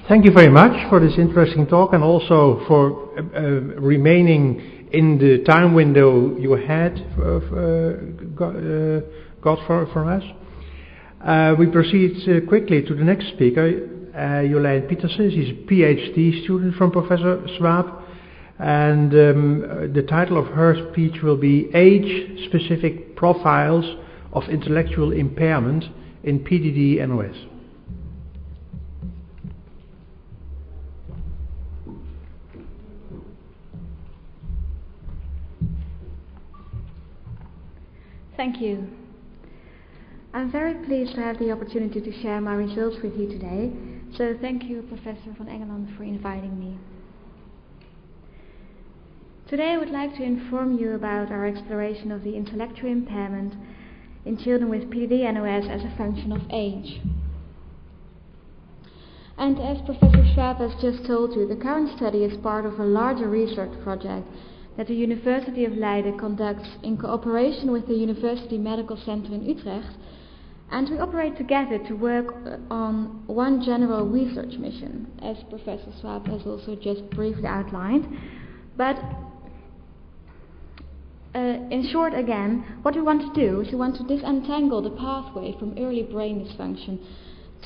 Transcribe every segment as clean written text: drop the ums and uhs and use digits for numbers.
Thank you very much for this interesting talk, and also for remaining in the time window you had got from us. We proceed quickly to the next speaker, Jolijn Pieterse. She's a PhD student from Professor Schwab, and the title of her speech will be Age-Specific Profiles of Intellectual Impairment in PDD-NOS. Thank you. I'm very pleased to have the opportunity to share my results with you today, so thank you, Professor van Engeland, for inviting me. Today I would like to inform you about our exploration of the intellectual impairment in children with PDD-NOS as a function of age. And as Professor Schwab has just told you, the current study is part of a larger research project that the University of Leiden conducts in cooperation with the University Medical Center in Utrecht, and we operate together to work on one general research mission, as Professor Schwab has also just briefly outlined. But in short again, what we want to do is we want to disentangle the pathway from early brain dysfunction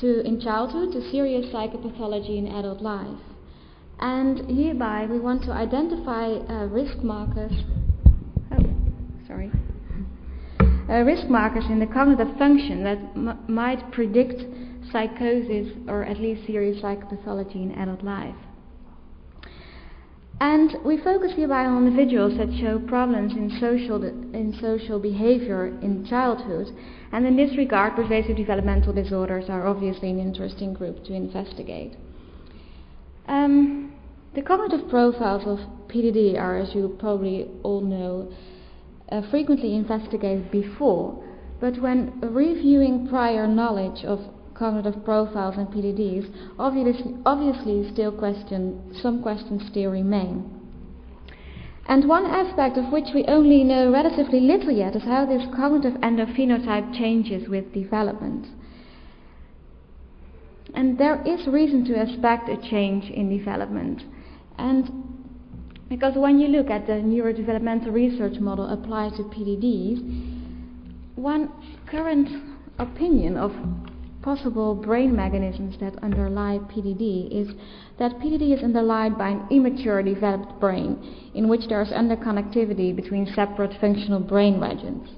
in childhood to serious psychopathology in adult life. And hereby we want to identify risk markers in the cognitive function that might predict psychosis or at least serious psychopathology in adult life. And we focus hereby on individuals that show problems in social behavior in childhood, and in this regard pervasive developmental disorders are obviously an interesting group to investigate. The cognitive profiles of PDD are, as you probably all know, frequently investigated before, but when reviewing prior knowledge of cognitive profiles in PDDs, obviously some questions still remain. And one aspect of which we only know relatively little yet is how this cognitive endophenotype changes with development. And there is reason to expect a change in development. And because when you look at the neurodevelopmental research model applied to PDDs, one current opinion of possible brain mechanisms that underlie PDD is that PDD is underlined by an immature developed brain in which there is underconnectivity between separate functional brain regions.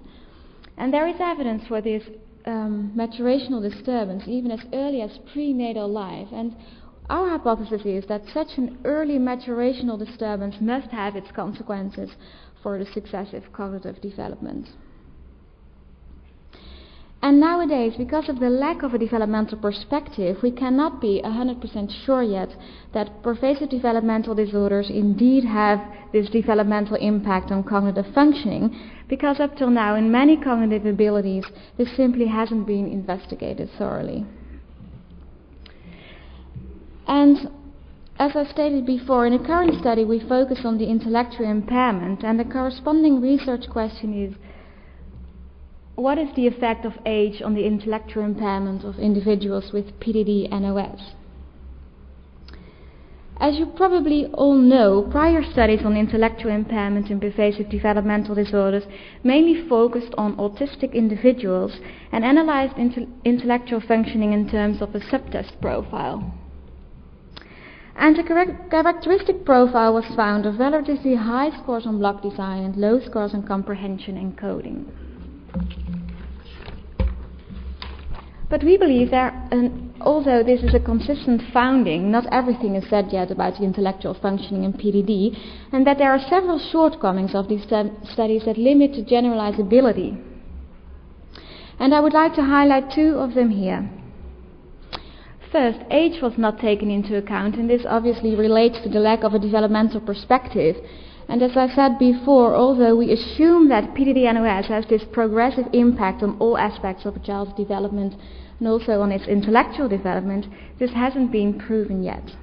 And there is evidence for this maturational disturbance even as early as prenatal life, and our hypothesis is that such an early maturational disturbance must have its consequences for the successive cognitive development. And nowadays, because of the lack of a developmental perspective, we cannot be 100% sure yet that pervasive developmental disorders indeed have this developmental impact on cognitive functioning, because up till now in many cognitive abilities this simply hasn't been investigated thoroughly. And as I stated before, in the current study we focus on the intellectual impairment, and the corresponding research question is, what is the effect of age on the intellectual impairment of individuals with PDD-NOS? As you probably all know, prior studies on intellectual impairment in pervasive developmental disorders mainly focused on autistic individuals and analyzed intellectual functioning in terms of a subtest profile. And a characteristic profile was found of relatively high scores on block design and low scores on comprehension and coding. But we believe although this is a consistent finding, not everything is said yet about the intellectual functioning in PDD, and that there are several shortcomings of these studies that limit the generalizability. And I would like to highlight two of them here. First, age was not taken into account, and this obviously relates to the lack of a developmental perspective. And as I said before, although we assume that PDD-NOS has this progressive impact on all aspects of a child's development and also on its intellectual development, this hasn't been proven yet.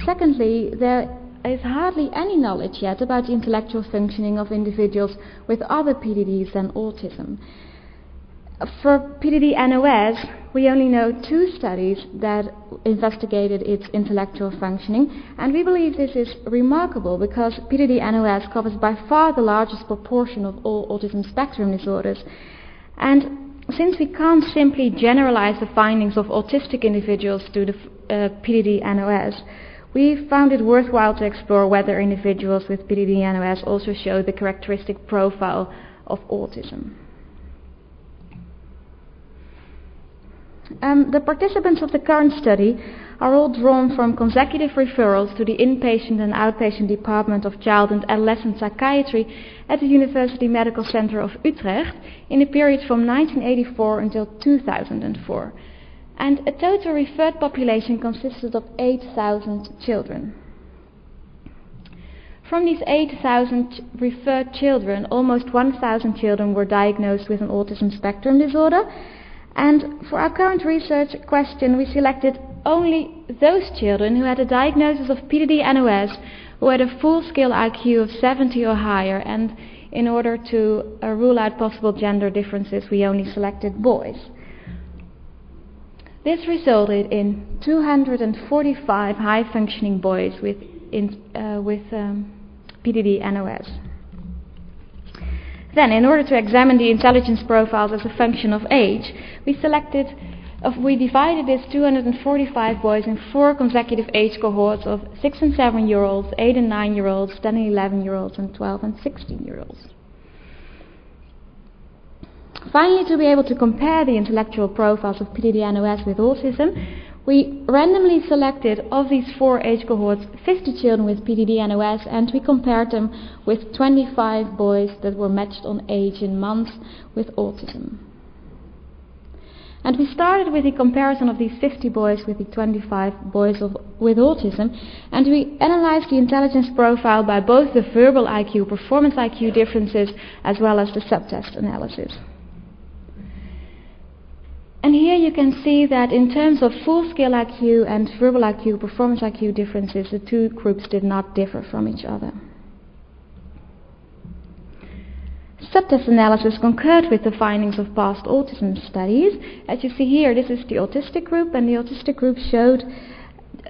Secondly, there is hardly any knowledge yet about the intellectual functioning of individuals with other PDDs than autism. For PDD-NOS, we only know two studies that investigated its intellectual functioning, and we believe this is remarkable because PDD-NOS covers by far the largest proportion of all autism spectrum disorders. And since we can't simply generalize the findings of autistic individuals to the PDD-NOS, we found it worthwhile to explore whether individuals with PDD-NOS also show the characteristic profile of autism. The participants of the current study are all drawn from consecutive referrals to the inpatient and outpatient department of child and adolescent psychiatry at the University Medical Center of Utrecht in the period from 1984 until 2004. And a total referred population consisted of 8,000 children. From these 8,000 referred children, almost 1,000 children were diagnosed with an autism spectrum disorder. And for our current research question, we selected only those children who had a diagnosis of PDD-NOS, who had a full-scale IQ of 70 or higher, and in order to rule out possible gender differences, we only selected boys. This resulted in 245 high-functioning boys with PDD-NOS. Then, in order to examine the intelligence profiles as a function of age, we divided these 245 boys in 4 consecutive age cohorts of 6 and 7-year-olds, 8 and 9-year-olds, 10 and 11-year-olds, and 12 and 16-year-olds. Finally, to be able to compare the intellectual profiles of PDD-NOS with autism, we randomly selected, of these 4 age cohorts, 50 children with PDD-NOS, and we compared them with 25 boys that were matched on age in months with autism. And we started with the comparison of these 50 boys with the 25 boys with autism, and we analyzed the intelligence profile by both the verbal IQ, performance IQ differences, as well as the subtest analysis. And here you can see that in terms of full-scale IQ and verbal IQ, performance IQ differences, the 2 groups did not differ from each other. Subtest analysis concurred with the findings of past autism studies. As you see here, this is the autistic group, and the autistic group showed,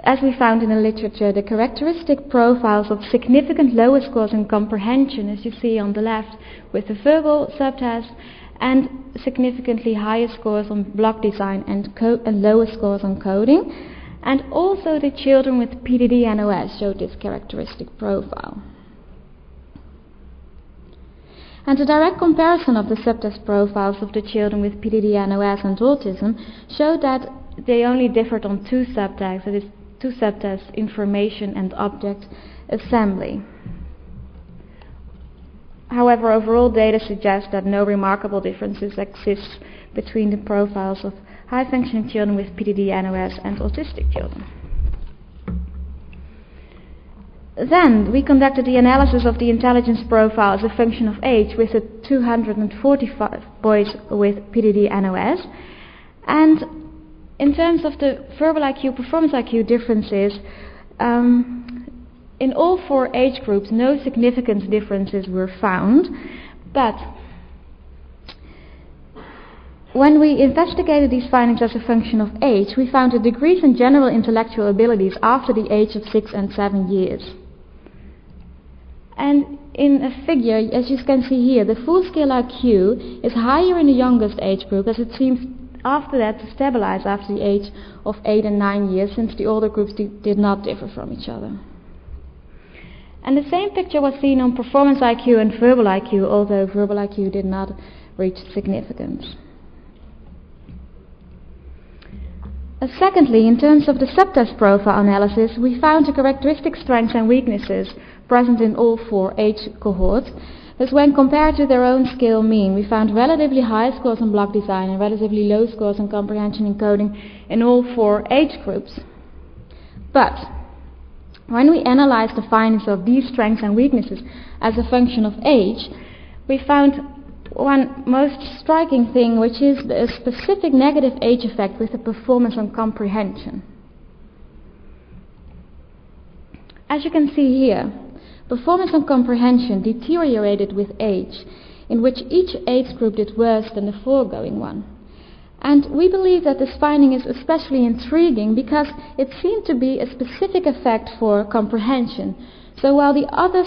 as we found in the literature, the characteristic profiles of significant lower scores in comprehension, as you see on the left, with the verbal subtest, and significantly higher scores on block design and lower scores on coding. And also the children with PDD-NOS showed this characteristic profile. And a direct comparison of the subtest profiles of the children with PDD-NOS and autism showed that they only differed on 2 subtests, that is, 2 subtests, information and object assembly. However, overall data suggests that no remarkable differences exist between the profiles of high-functioning children with PDD-NOS and autistic children. Then we conducted the analysis of the intelligence profile as a function of age with the 245 boys with PDD-NOS, and in terms of the verbal IQ, performance IQ differences, in all 4 age groups, no significant differences were found, but when we investigated these findings as a function of age, we found a decrease in general intellectual abilities after the age of 6 and 7 years. And in a figure, as you can see here, the full-scale IQ is higher in the youngest age group, as it seems after that to stabilize after the age of 8 and 9 years, since the older groups did not differ from each other. And the same picture was seen on performance IQ and verbal IQ, although verbal IQ did not reach significance. Secondly, in terms of the subtest profile analysis, we found the characteristic strengths and weaknesses present in all 4 age cohorts. Thus, when compared to their own scale mean, we found relatively high scores on block design and relatively low scores on comprehension and coding in all 4 age groups. But when we analyzed the findings of these strengths and weaknesses as a function of age, we found one most striking thing, which is a specific negative age effect with the performance on comprehension. As you can see here, performance on comprehension deteriorated with age, in which each age group did worse than the foregoing one. And we believe that this finding is especially intriguing because it seemed to be a specific effect for comprehension. So while the other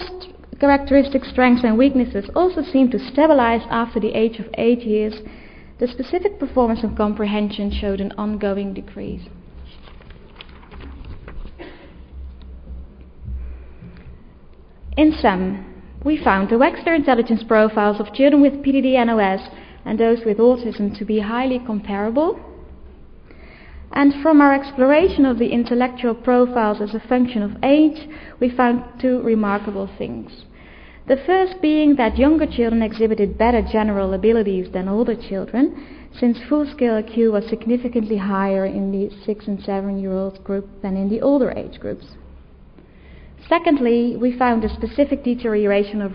characteristic strengths and weaknesses also seem to stabilize after the age of 8 years, the specific performance of comprehension showed an ongoing decrease. In sum, we found the Wechsler intelligence profiles of children with PDD-NOS and those with autism to be highly comparable. And from our exploration of the intellectual profiles as a function of age, we found two remarkable things. The first being that younger children exhibited better general abilities than older children, since full-scale IQ was significantly higher in the 6 and 7-year-old group than in the older age groups. Secondly, we found a specific deterioration of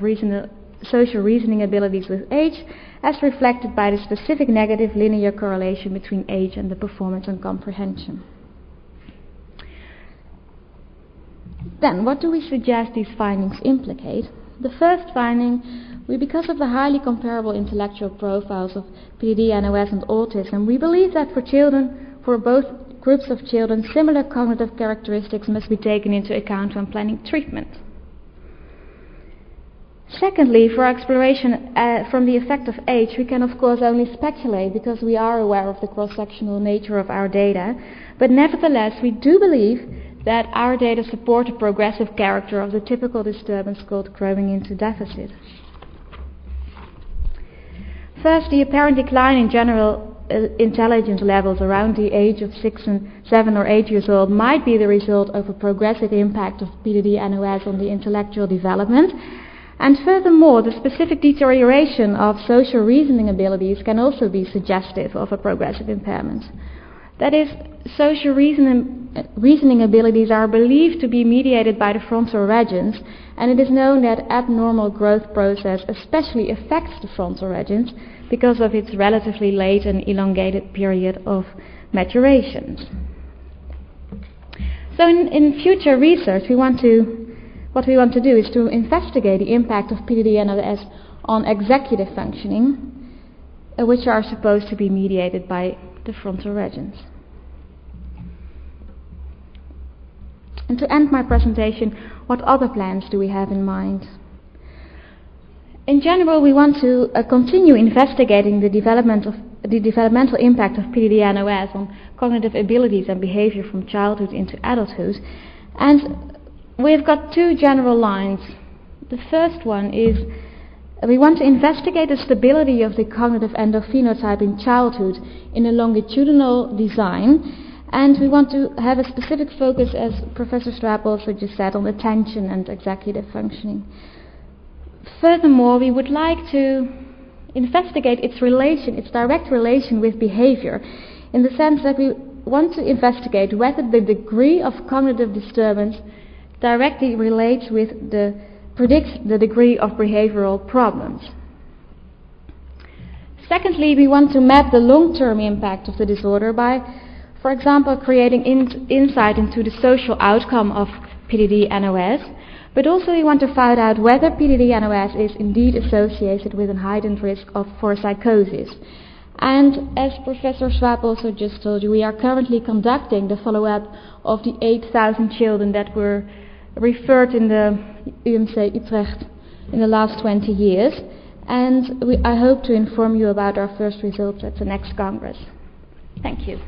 social reasoning abilities with age, as reflected by the specific negative linear correlation between age and the performance and comprehension. Then, what do we suggest these findings implicate? The first finding, because of the highly comparable intellectual profiles of PDD-NOS and autism, we believe that for both groups of children, similar cognitive characteristics must be taken into account when planning treatment. Secondly, for our exploration from the effect of age, we can of course only speculate because we are aware of the cross-sectional nature of our data, but nevertheless we do believe that our data support a progressive character of the typical disturbance called growing into deficit. First, the apparent decline in general intelligence levels around the age of 6 and 7 or 8 years old might be the result of a progressive impact of PDD-NOS on the intellectual development. And furthermore, the specific deterioration of social reasoning abilities can also be suggestive of a progressive impairment. That is, social reasoning abilities are believed to be mediated by the frontal regions, and it is known that abnormal growth process especially affects the frontal regions because of its relatively late and elongated period of maturation. So in future research, what we want to do is to investigate the impact of PDD-NOS on executive functioning, which are supposed to be mediated by the frontal regions. And to end my presentation, what other plans do we have in mind? In general, we want to continue investigating the developmental impact of PDD-NOS on cognitive abilities and behavior from childhood into adulthood. And we've got two general lines. The first one is we want to investigate the stability of the cognitive endophenotype in childhood in a longitudinal design. And we want to have a specific focus, as Professor Schwab also just said, on attention and executive functioning. Furthermore, we would like to investigate its direct relation with behavior, in the sense that we want to investigate whether the degree of cognitive disturbance directly predicts the degree of behavioral problems. Secondly, we want to map the long-term impact of the disorder by, for example, creating insight into the social outcome of PDD-NOS, but also we want to find out whether PDD-NOS is indeed associated with a heightened risk for psychosis. And as Professor Schwab also just told you, we are currently conducting the follow-up of the 8,000 children that were referred in the UMC Utrecht in the last 20 years. And I hope to inform you about our first results at the next Congress. Thank you.